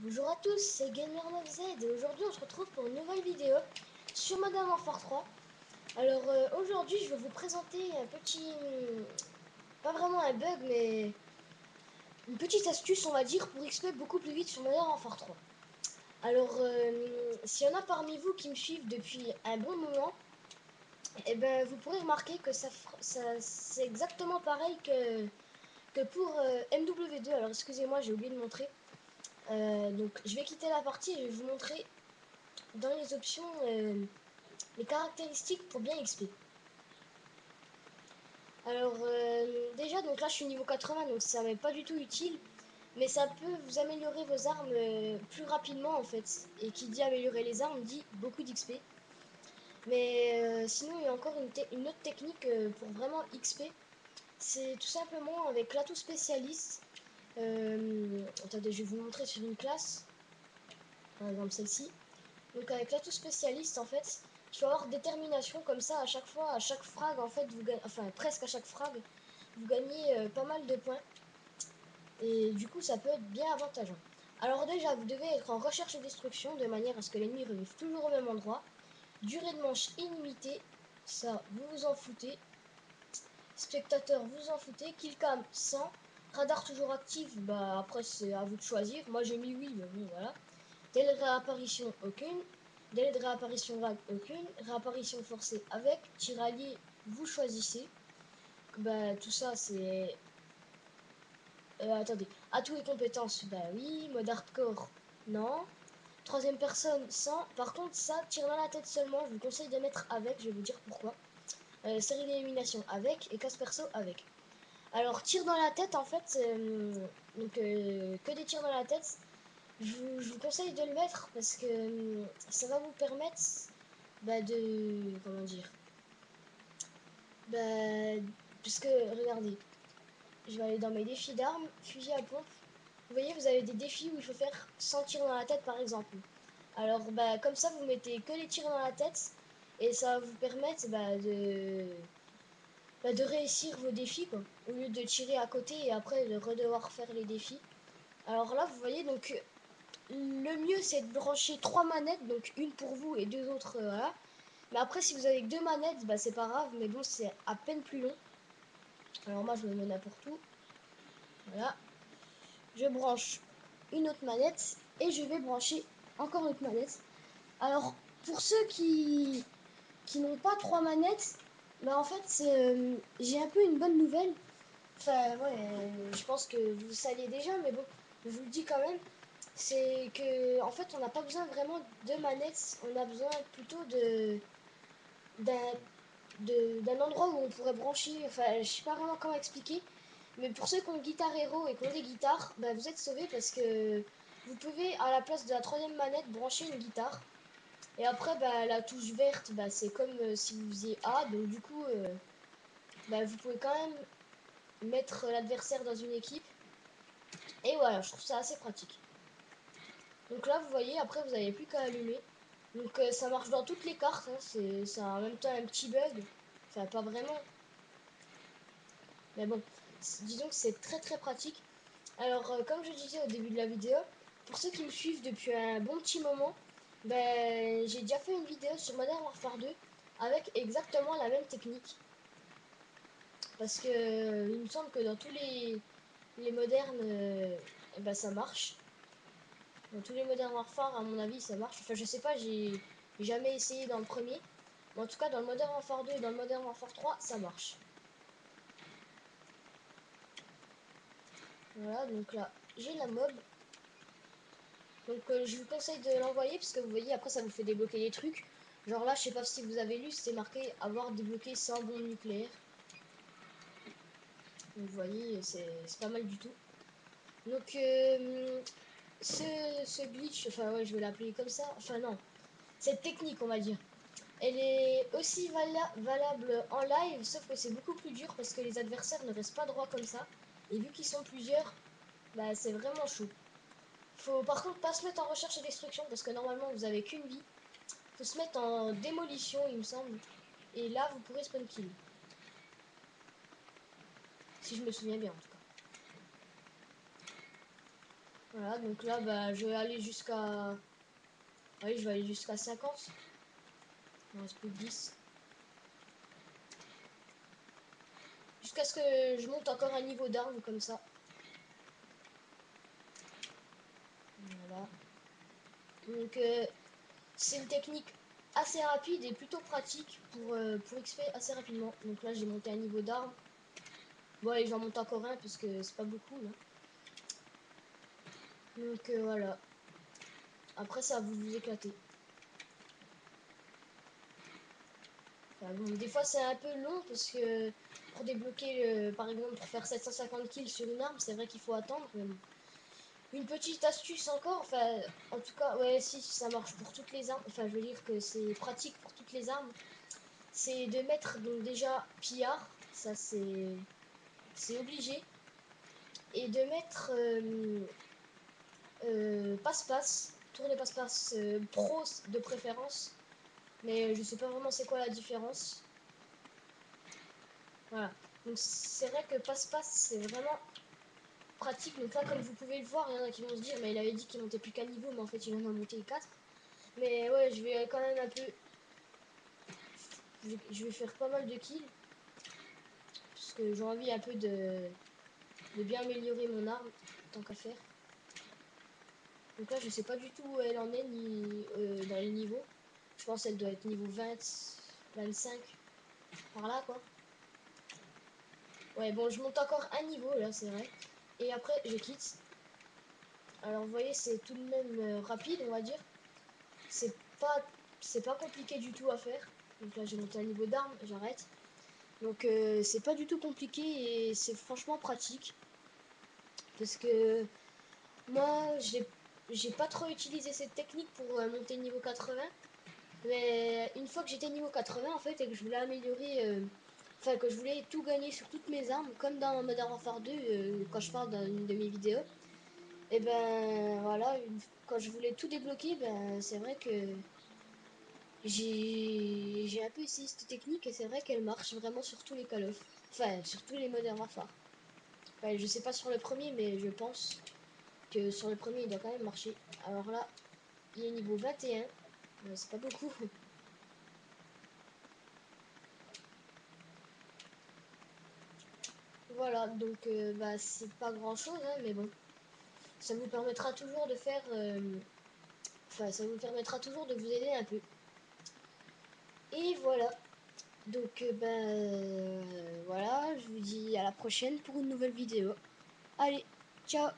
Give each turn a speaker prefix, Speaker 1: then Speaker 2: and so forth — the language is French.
Speaker 1: Bonjour à tous, c'est Gamer9Z et aujourd'hui on se retrouve pour une nouvelle vidéo sur Modern Warfare 3. Alors aujourd'hui je vais vous présenter un petit, pas vraiment un bug mais une petite astuce on va dire pour XP beaucoup plus vite sur Modern Warfare 3. Alors s'il y en a parmi vous qui me suivent depuis un bon moment, et ben vous pourrez remarquer que c'est exactement pareil que pour MW2. Alors excusez-moi j'ai oublié de montrer. Donc je vais quitter la partie et je vais vous montrer dans les options les caractéristiques pour bien XP. Alors déjà donc là je suis niveau 80 donc ça m'est pas du tout utile, mais ça peut vous améliorer vos armes plus rapidement en fait. Et qui dit améliorer les armes dit beaucoup d'XP. Mais sinon il y a encore une autre technique pour vraiment XP. C'est tout simplement avec l'atout spécialiste. Attendez, je vais vous montrer sur une classe, par exemple celle-ci. Donc avec l'atout spécialiste en fait, il faut avoir détermination comme ça à chaque fois, à chaque frag en fait, vous gagnez, enfin presque à chaque frag, vous gagnez pas mal de points. Et du coup ça peut être bien avantageux. Alors déjà vous devez être en recherche et destruction de manière à ce que l'ennemi revive toujours au même endroit. Durée de manche illimitée, ça vous vous en foutez. Spectateur vous en foutez. Killcam 100. Radar toujours actif, bah après c'est à vous de choisir. Moi j'ai mis oui mais bon voilà. Délai de réapparition, aucune. Délai de réapparition vague, aucune. Réapparition forcée avec. Tir allié, vous choisissez. Bah, tout ça, c'est... attendez. Atouts et compétences, bah oui. Mode hardcore, non. Troisième personne, sans. Par contre, ça, tir dans la tête seulement. Je vous conseille de mettre avec, je vais vous dire pourquoi. Série d'élimination avec. Et casse perso avec. Alors, tir dans la tête, en fait, donc que des tirs dans la tête. Je vous conseille de le mettre parce que ça va vous permettre bah, de... Comment dire bah, puisque, regardez, je vais aller dans mes défis d'armes, fusil à pompe. Vous voyez, vous avez des défis où il faut faire 100 tirs dans la tête par exemple. Alors, bah, comme ça, vous mettez que les tirs dans la tête et ça va vous permettre de réussir vos défis, quoi. Au lieu de tirer à côté et après de redevoir faire les défis. Alors là, vous voyez, donc le mieux c'est de brancher 3 manettes, donc une pour vous et deux autres, voilà. Mais après, si vous avez que 2 manettes, bah c'est pas grave, mais bon, c'est à peine plus long. Alors moi, je me mets n'importe où. Voilà. Je branche une autre manette et je vais brancher encore une autre manette. Alors, pour ceux qui n'ont pas 3 manettes, bah en fait, j'ai un peu une bonne nouvelle. Enfin, ouais, je pense que vous le saviez déjà, mais bon, je vous le dis quand même. C'est que, en fait, on n'a pas besoin vraiment de manettes, on a besoin plutôt d'un d'un endroit où on pourrait brancher, enfin je sais pas vraiment comment expliquer, mais pour ceux qui ont Guitar Hero et qui ont des guitares, bah, vous êtes sauvés parce que vous pouvez à la place de la troisième manette brancher une guitare. Et après bah, la touche verte bah, c'est comme si vous faisiez A, donc du coup bah, vous pouvez quand même mettre l'adversaire dans une équipe. Et voilà, je trouve ça assez pratique. Donc là vous voyez, après vous n'avez plus qu'à allumer. Donc ça marche dans toutes les cartes, hein. C'est en même temps un petit bug, enfin pas vraiment, mais bon, disons que c'est très très pratique. Alors, comme je disais au début de la vidéo, pour ceux qui me suivent depuis un bon petit moment, ben, j'ai déjà fait une vidéo sur Modern Warfare 2 avec exactement la même technique. Parce que il me semble que dans tous les modernes, eh ben, ça marche. Dans tous les Modern Warfare, à mon avis, ça marche. Enfin, je sais pas, j'ai jamais essayé dans le premier. Mais en tout cas, dans le Modern Warfare 2 et dans le Modern Warfare 3, ça marche. Voilà, donc là, j'ai la mob. Donc je vous conseille de l'envoyer parce que vous voyez après ça vous fait débloquer des trucs. Genre là je sais pas si vous avez lu, c'était marqué avoir débloqué 100 bombes nucléaires. Donc vous voyez c'est pas mal du tout. Donc ce glitch, enfin ouais je vais l'appeler comme ça, enfin non, cette technique on va dire, elle est aussi valable en live sauf que c'est beaucoup plus dur parce que les adversaires ne restent pas droits comme ça. Et vu qu'ils sont plusieurs, bah c'est vraiment chaud. Faut par contre pas se mettre en recherche et destruction parce que normalement vous avez qu'une vie. Faut se mettre en démolition, il me semble. Et là, vous pourrez spawn kill. Si je me souviens bien, en tout cas. Voilà, donc là, bah, je vais aller jusqu'à... Oui, je vais aller jusqu'à 50. Il me reste plus que 10. Jusqu'à ce que je monte encore un niveau d'arme comme ça. Voilà. Donc, c'est une technique assez rapide et plutôt pratique pour XP assez rapidement. Donc là, j'ai monté un niveau d'arme. Bon, allez, j'en monte encore un parce que c'est pas beaucoup là. Donc voilà. Après, ça va vous éclater. Enfin, bon, des fois, c'est un peu long parce que pour débloquer, par exemple, pour faire 750 kills sur une arme, c'est vrai qu'il faut attendre. Mais bon. Une petite astuce encore, enfin, en tout cas, ouais, si ça marche pour toutes les armes, enfin, je veux dire que c'est pratique pour toutes les armes, c'est de mettre donc déjà pillard, ça c'est obligé, et de mettre passe-passe, tourner passe-passe pro de préférence, mais je sais pas vraiment c'est quoi la différence. Voilà, donc c'est vrai que passe-passe c'est vraiment pratique. Donc là, comme vous pouvez le voir, il y en a qui vont se dire, mais il avait dit qu'il montait plus qu'un niveau, mais en fait il vient d'en monter 4. Mais ouais, je vais quand même un peu, je vais faire pas mal de kills, parce que j'ai envie un peu de bien améliorer mon arme, tant qu'à faire. Donc là, je sais pas du tout où elle en est ni dans les niveaux. Je pense qu'elle doit être niveau 20, 25, par là quoi. Ouais, bon, je monte encore un niveau là, c'est vrai. Et après, je quitte. Alors, vous voyez, c'est tout de même rapide, on va dire. C'est pas, c'est pas compliqué du tout à faire. Donc là, j'ai monté un niveau d'arme, j'arrête. Donc, c'est pas du tout compliqué et c'est franchement pratique. Parce que moi, j'ai pas trop utilisé cette technique pour monter niveau 80. Mais une fois que j'étais niveau 80 en fait et que je voulais améliorer, enfin que je voulais tout gagner sur toutes mes armes, comme dans Modern Warfare 2, quand je parle dans une de mes vidéos, et ben voilà, quand je voulais tout débloquer, ben c'est vrai que j'ai un peu essayé cette technique et c'est vrai qu'elle marche vraiment sur tous les Call of, enfin sur tous les Modern Warfare. Enfin, je sais pas sur le premier, mais je pense que sur le premier il doit quand même marcher. Alors là, il est niveau 21, c'est pas beaucoup. Voilà, donc bah, c'est pas grand chose, hein, mais bon, ça vous permettra toujours de faire. Enfin, ça vous permettra toujours de vous aider un peu. Et voilà, donc voilà, je vous dis à la prochaine pour une nouvelle vidéo. Allez, ciao!